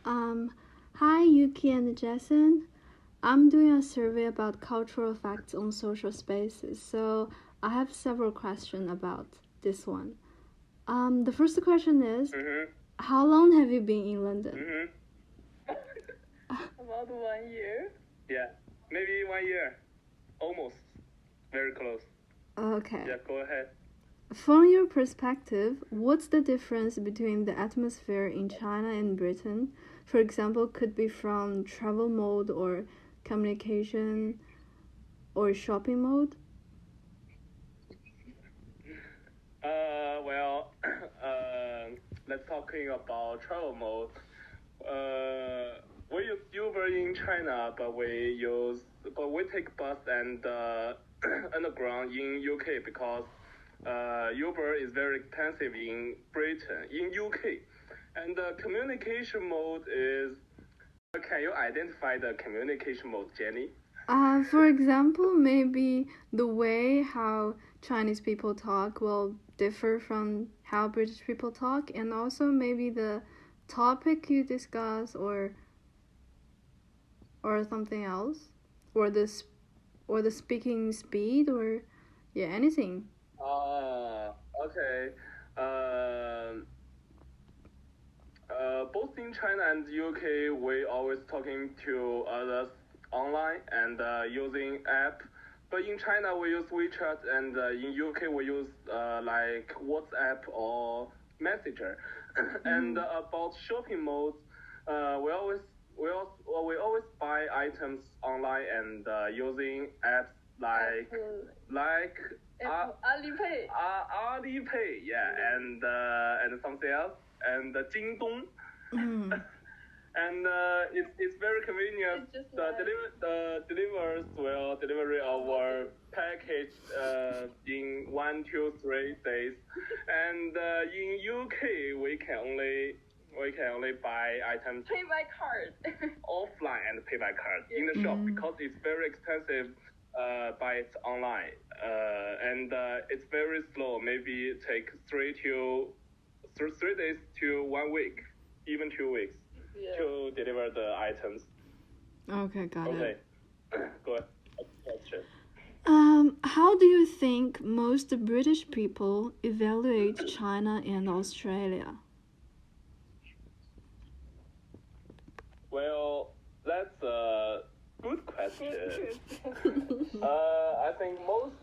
Um, Hi, Yuki and Jason. I'm doing a survey about cultural effects on social spaces, so I have several questions about this one. The first question is, how long have you been in London? About 1 year. Yeah, maybe 1 year. Almost. Very close. Okay. Yeah, go ahead. From your perspective, what's the difference between the atmosphere in China and Britain? For example, could be from travel mode or communication or shopping mode? Well, let's talking about travel mode. We use Uber in China, but we take bus and underground in UK because Uber is very expensive in Britain, in UK. And the communication mode is. Can you identify the communication mode, Jenny? For example, maybe the way how Chinese people talk will differ from how British people talk, and also maybe the topic you discuss or something else, or the speaking speed, or anything. Okay. Both in China and UK, we always talking to others online and using app. But in China, we use WeChat, and in UK, we use like WhatsApp or Messenger. And about shopping modes, we always buy items online and using apps like Alipay. Alipay, yeah, and something else, and Jingdong. And it's very convenient. The delivers will deliver our package in 1 to 3 days. And in UK, we can only buy items Pay by card. offline and pay by card in the shop because it's very expensive. Buy it online, and it's very slow. Maybe it take 3 days to 1 week, even 2 weeks to deliver the items. Okay, got it. Okay, go ahead. Question. How do you think most British people evaluate China and Australia? Well, that's a good question. I think most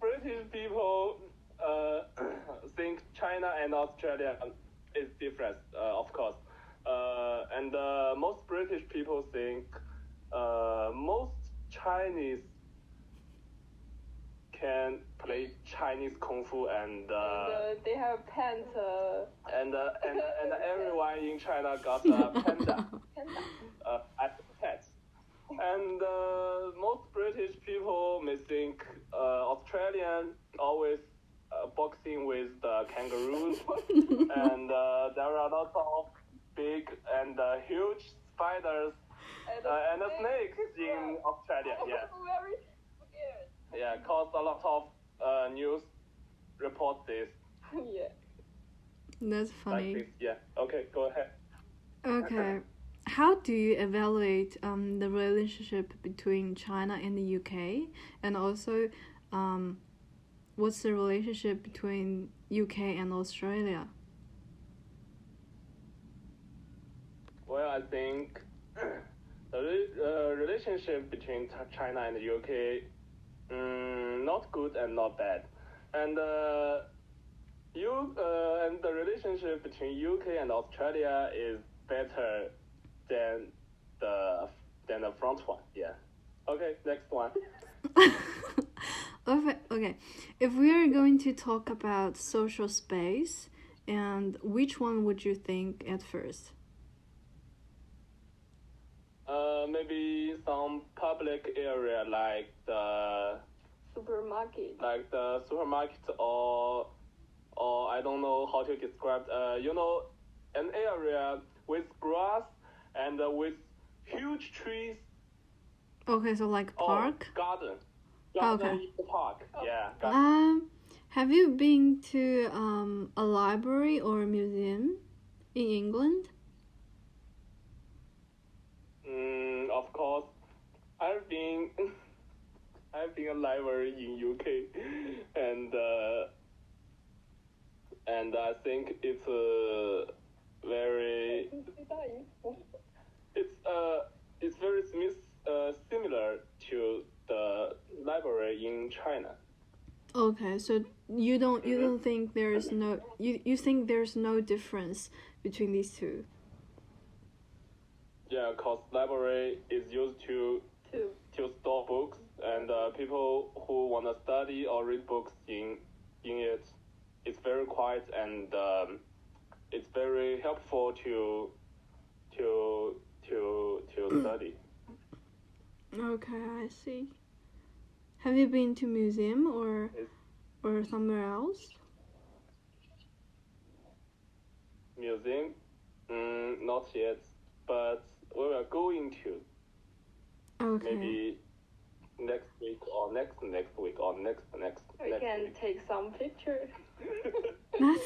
British people think China and Australia is different, of course. And most British people think most Chinese can play Chinese kung fu and they have pants. and everyone in China got a panda as a pet. And most British people may think Australian always boxing with the kangaroos, and there are lots of big and huge spiders and snakes in Australia. Yeah. Very scared. Yeah, cause a lot of news report this. Yeah. That's Like funny. this. Yeah. Okay, go ahead. Okay. How do you evaluate the relationship between China and the UK? And also, what's the relationship between UK and Australia? Well, I think the relationship between China and the UK, not good and not bad. And and the relationship between UK and Australia is better than the front one. Yeah. Okay, next one. Okay. If we are going to talk about social space, and which one would you think at first? Maybe some public area like the supermarket or I don't know how to describe. An area with grass and with huge trees. Okay, so like park? Garden. Okay. In the park. Yeah. Garden. Have you been to a library or a museum in England? Of course, I've been a library in UK, and I think it's very it's very similar to the library in China. Okay, so you don't think there's no you think there's no difference between these two? Yeah, cause library is used to store books, and people who wanna study or read books in it, it's very quiet, and it's very helpful to study. Okay, I see. Have you been to museum or somewhere else? Museum, not yet, but we are going to. Okay. Maybe next week or next week or next We can week. take some pictures.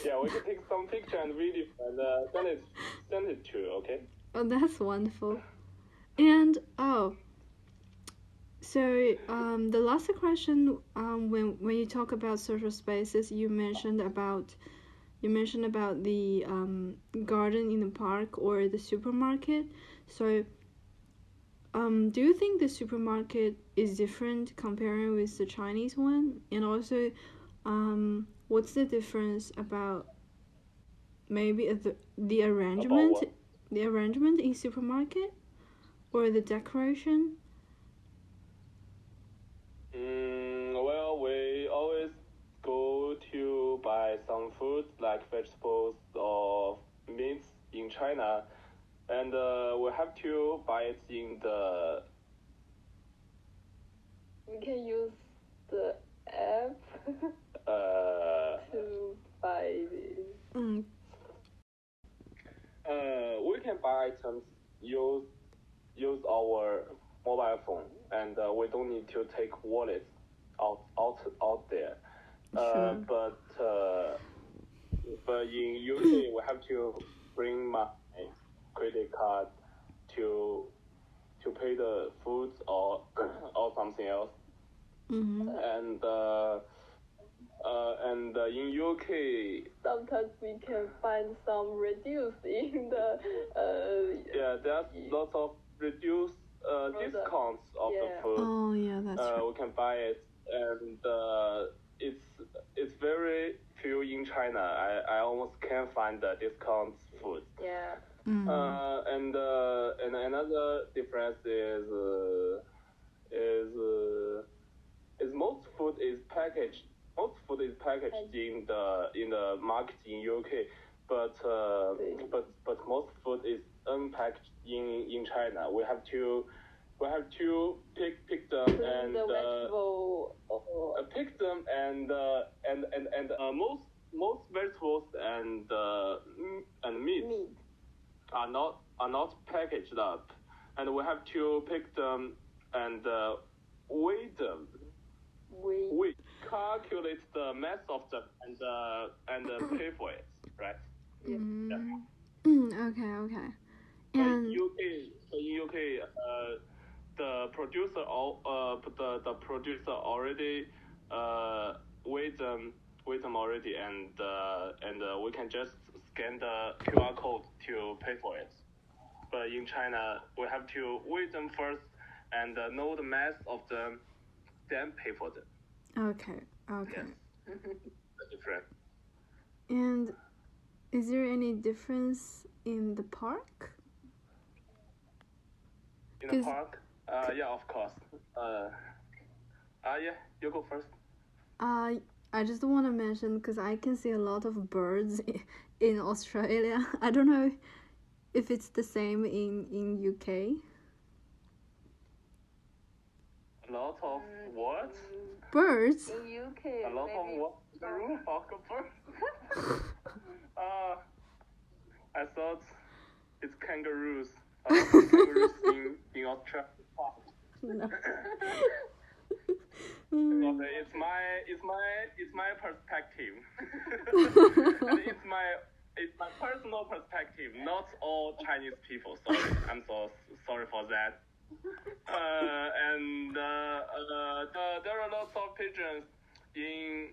Yeah, we can take some picture and video and send it to you, okay? Oh, that's wonderful. And so the last question, when you talk about social spaces, you mentioned about the garden in the park or the supermarket. So do you think the supermarket is different comparing with the Chinese one? And also, what's the difference about maybe the arrangement in supermarket or the decoration? Well, we always go to buy some food like vegetables or meats in China, and we have to buy it in the. We can use the app to buy this. We can buy items use our mobile phone, and we don't need to take wallets out there. Sure. But in UK we have to bring my credit card to pay the food or something else. Mm-hmm. And in UK Sometimes we can find some reduced in the yeah, there's lots of reduced discounts of the food. Oh yeah, that's right. We can buy it, and it's very few in China. I almost can't find the discount food. Yeah. And another difference is most food is packaged. Most food is packaged in the market in UK, but most food is unpackaged in China. We have to pick them and the vegetable pick them and most vegetables and meat are not packaged up, and we have to pick them and weigh them. We calculate the mass of them and pay for it, right? Yeah. Okay. And in UK, the producer already weigh them already, and we can just scan the QR code to pay for it. But in China, we have to weigh them first and know the mass of them, then pay for them. okay. Yes. The difference. And is there any difference in the park? In the park? Yeah, of course. Yeah, you go first. I just want to mention because I can see a lot of birds in Australia. I don't know if it's the same in UK. A lot of what? Birds? In UK, A lot maybe of what? The room birds? I thought it's kangaroos. A lot of kangaroos in Australia. No. Okay, it's my perspective. And it's my personal perspective, not all Chinese people. Sorry, I'm so sorry for that. There are lots of pigeons in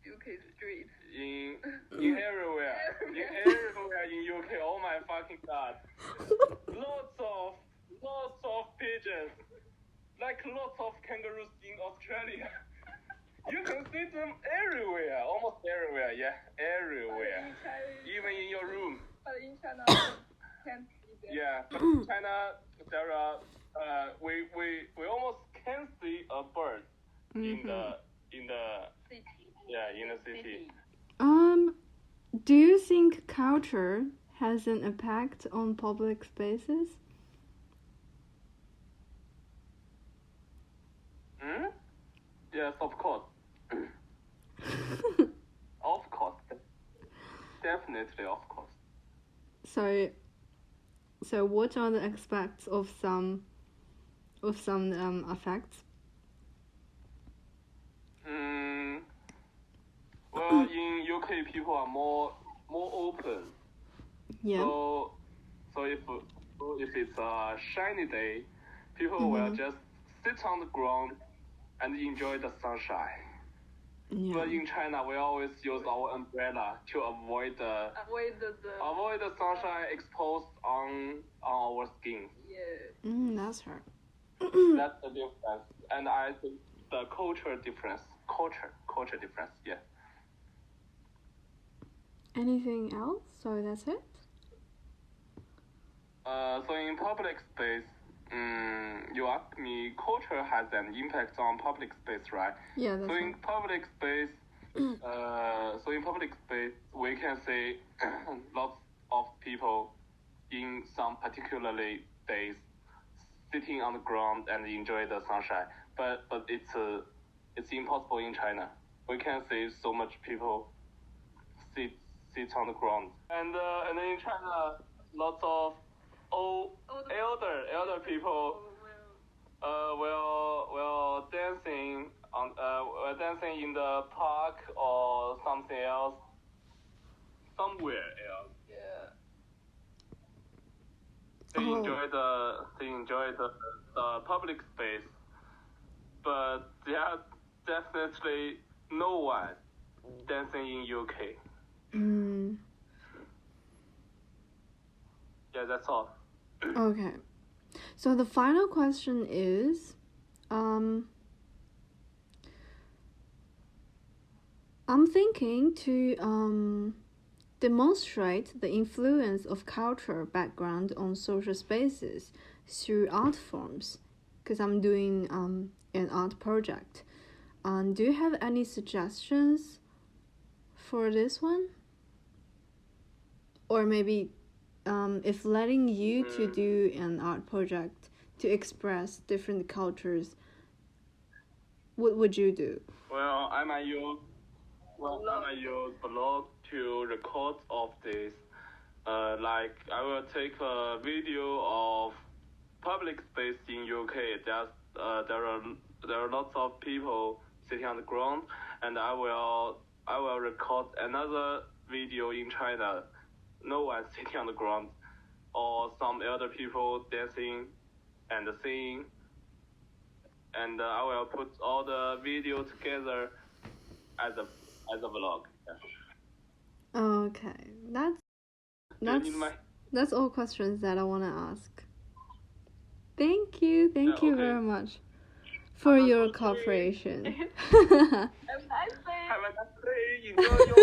UK street. in everywhere. In UK. Oh my fucking god. Lots of pigeons. Like lots of kangaroos in Australia. You can see them everywhere, almost everywhere, yeah, everywhere. Even in your room. But in China, can't see them. Yeah, but in China, there are we almost can see a bird in the City. Yeah, in the city. Do you think culture has an impact on public spaces? Yes, of course. Of course. Definitely, of course. So what are the aspects of some effects? Well, in UK, people are more open. Yeah. So if it's a shiny day, people will just sit on the ground and enjoy the sunshine. Yeah. But in China, we always use our umbrella to avoid the sunshine exposed on our skin. Yeah. That's right. That's the difference, and I think the culture difference. Yeah. Anything else? So that's it? So in public space, you asked me, culture has an impact on public space, right? Yeah, that's right. In public space, we can see lots of people in some particularly days sitting on the ground and enjoy the sunshine. But it's impossible in China. We can see so much people sit on the ground. And in China, lots of elder people will dancing in the park or something else, somewhere else. Yeah. They enjoy the public space, but there's definitely no one dancing in UK. Yeah, that's all. Okay. So the final question is, I'm thinking to demonstrate the influence of cultural background on social spaces through art forms, because I'm doing an art project. Do you have any suggestions for this one? Or maybe if letting you to do an art project to express different cultures, what would you do? Well, I might use blog to record of this. Like I will take a video of public space in UK. There are lots of people sitting on the ground, and I will record another video in China. No one sitting on the ground, or some elder people dancing and singing, and I will put all the video together as a vlog. Yeah. Okay, that's all questions that I want to ask. Thank you very much for your cooperation. Have a nice day. Have a nice day. Enjoy your